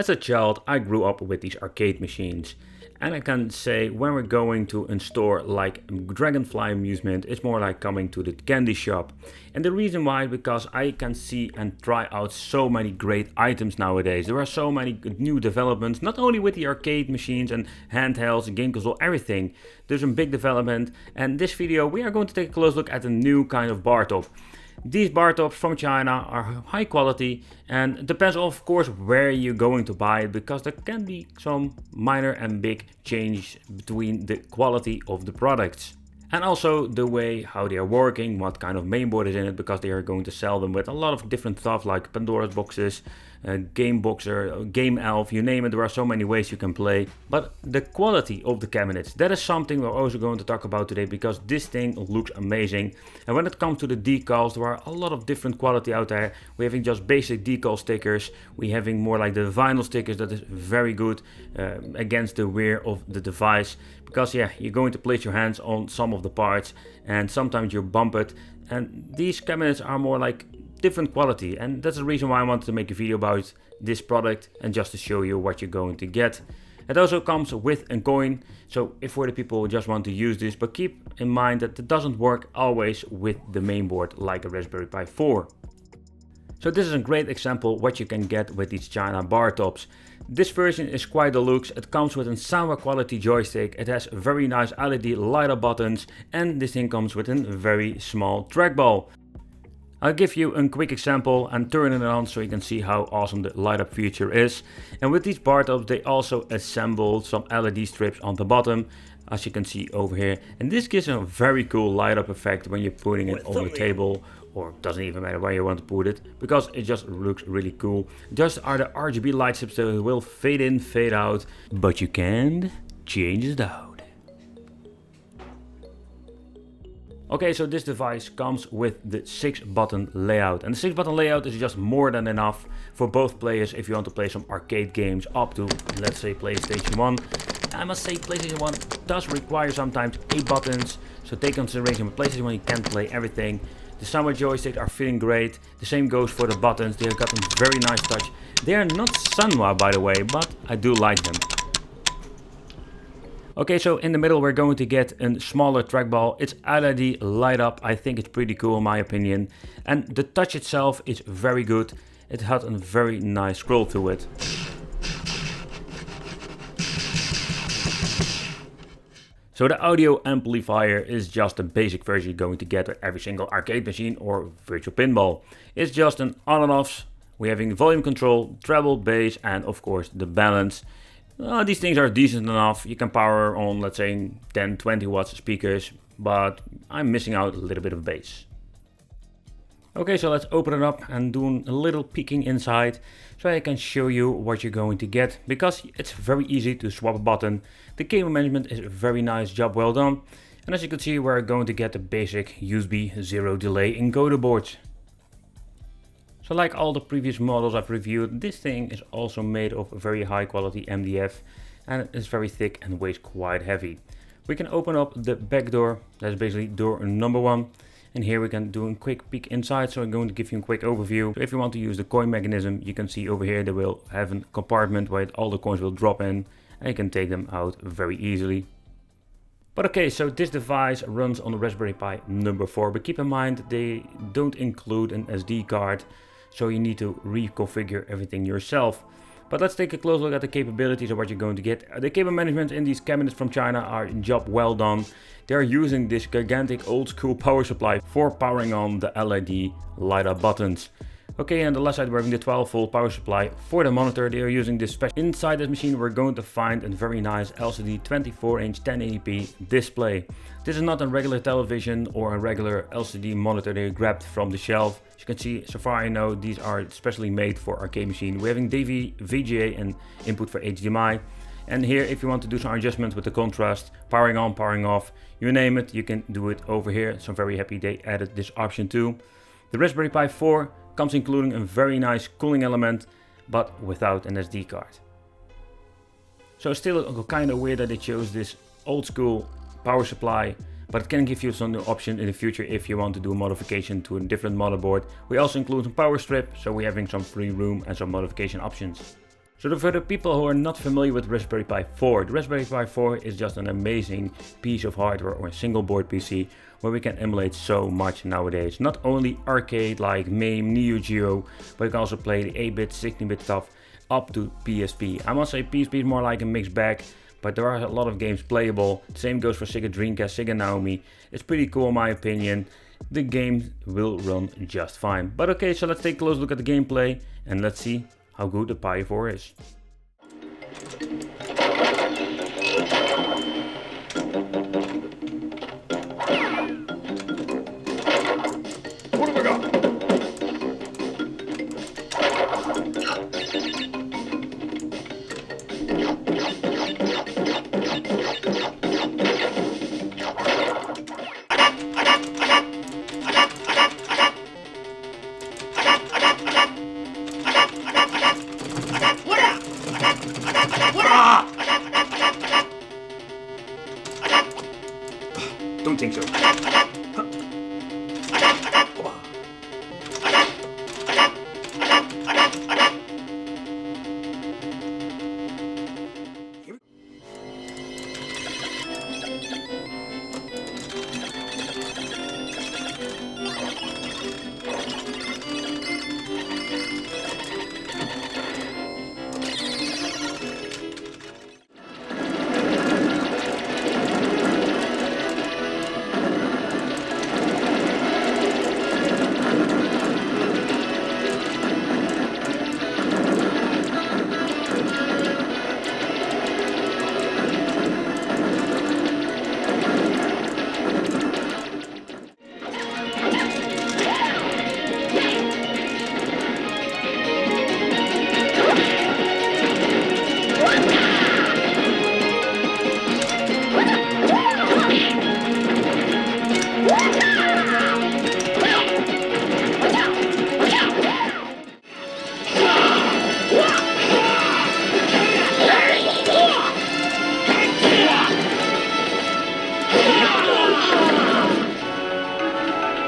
As a child, I grew up with these arcade machines. And I can say when we're going to a store like Dragonfly Amusement, it's more like coming to the candy shop. And the reason why is because I can see and try out so many great items nowadays. There are so many new developments, not only with the arcade machines and handhelds and game console, everything. There's a big development, and this video we are going to take a close look at a new kind of Bartop. These Bartops from China are high quality, and it depends of course where you're going to buy it, because there can be some minor and big change between the quality of the products. And also the way how they are working, what kind of mainboard is in it, because they are going to sell them with a lot of different stuff like Pandora's boxes, Game Boxer, Game Elf, you name it, there are so many ways you can play. But the quality of the cabinets, that is something we're also going to talk about today, because this thing looks amazing. And when it comes to the decals, there are a lot of different quality out there. We're having just basic decal stickers, we're having more like the vinyl stickers that is very good against the wear of the device. Because yeah, you're going to place your hands on some of the parts and sometimes you bump it. And these cabinets are more like different quality, and that's the reason why I wanted to make a video about this product and just to show you what you're going to get. It also comes with a coin, so if for the people who just want to use this, but keep in mind that it doesn't work always with the mainboard like a Raspberry Pi 4. So this is a great example what you can get with these China Bartops. This version is quite deluxe. It comes with a sound quality joystick, it has very nice LED light up buttons, and this thing comes with a very small trackball. I'll give you a quick example and turn it on so you can see how awesome the light up feature is. And with these Bartops they also assembled some LED strips on the bottom, as you can see over here. And this gives a very cool light up effect when you're putting it on your table, or doesn't even matter where you want to put it, because it just looks really cool. Just are the RGB light strips that will fade in, fade out, but you can't change it out. Okay, so this device comes with the 6-button layout, and the 6-button layout is just more than enough for both players if you want to play some arcade games up to, let's say, PlayStation 1. I must say PlayStation 1 does require sometimes 8 buttons, so take consideration with PlayStation 1 you can't play everything. The Samba joysticks are feeling great, the same goes for the buttons, they have got a very nice touch. They are not Sanwa by the way, but I do like them. Okay, so in the middle we're going to get a smaller trackball. It's LED light up, I think it's pretty cool in my opinion. And the touch itself is very good. It had a very nice scroll to it. So the audio amplifier is just a basic version you're going to get with every single arcade machine or virtual pinball. It's just an on and off. We're having volume control, treble, bass, and of course the balance. These things are decent enough. You can power on, let's say, 10-20 watts speakers, but I'm missing out a little bit of bass. Okay, so let's open it up and do a little peeking inside so I can show you what you're going to get, because it's very easy to swap a button. The cable management is a very nice job, well done. And as you can see, we're going to get the basic USB 0 delay encoder boards. So like all the previous models I've reviewed, this thing is also made of very high quality MDF, and it's very thick and weighs quite heavy. We can open up the back door, that's basically door number 1. And here we can do a quick peek inside, so I'm going to give you a quick overview. So if you want to use the coin mechanism, you can see over here they will have a compartment where all the coins will drop in, and you can take them out very easily. But okay, so this device runs on the Raspberry Pi number 4, but keep in mind they don't include an SD card. So you need to reconfigure everything yourself. But let's take a close look at the capabilities of what you're going to get. The cable management in these cabinets from China are job well done. They are using this gigantic old school power supply for powering on the LED light up buttons. Okay, and the left side we're having the 12-volt power supply for the monitor. They are using this special. Inside this machine we're going to find a very nice LCD 24-inch 1080p display. This is not a regular television or a regular LCD monitor they grabbed from the shelf. As you can see, so far I know these are specially made for arcade machine. We're having DV, VGA and input for HDMI. And here if you want to do some adjustments with the contrast, powering on, powering off, you name it, you can do it over here. So I'm very happy they added this option too. The Raspberry Pi 4 comes including a very nice cooling element, but without an SD card. So still kind of weird that they chose this old school power supply, but it can give you some new option in the future if you want to do a modification to a different motherboard. We also include a power strip, so we're having some free room and some modification options. So for the people who are not familiar with Raspberry Pi 4, the Raspberry Pi 4 is just an amazing piece of hardware or a single board PC where we can emulate so much nowadays. Not only arcade like Mame, Neo Geo, but you can also play the 8-bit, 16-bit stuff up to PSP. I must say PSP is more like a mixed bag, but there are a lot of games playable. Same goes for Sega Dreamcast, Sega Naomi. It's pretty cool in my opinion. The game will run just fine. But okay, so let's take a close look at the gameplay and let's see how good the Pi 4 is. What have I got? Don't think so.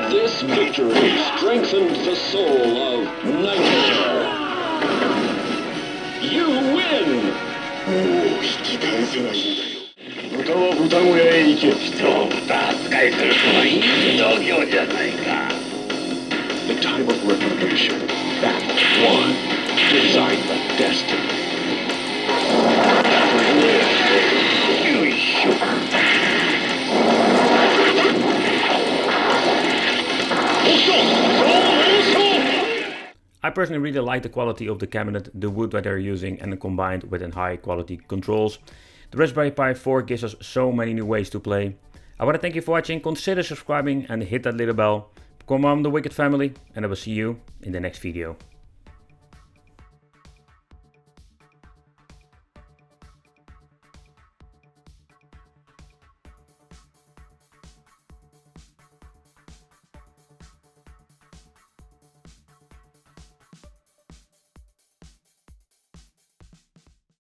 This victory strengthened the soul of Nightmare. You win! 引き返せないんだよ。豚は豚小屋へ行け。人を豚扱いするのはいい度胸じゃないか。The time of retribution. Battle 1. Design the destiny. よいしょ。I personally really like the quality of the cabinet, the wood that they're using, and combined with high quality controls. The Raspberry Pi 4 gives us so many new ways to play. I want to thank you for watching, consider subscribing and hit that little bell. Become the Wicked Family, and I will see you in the next video.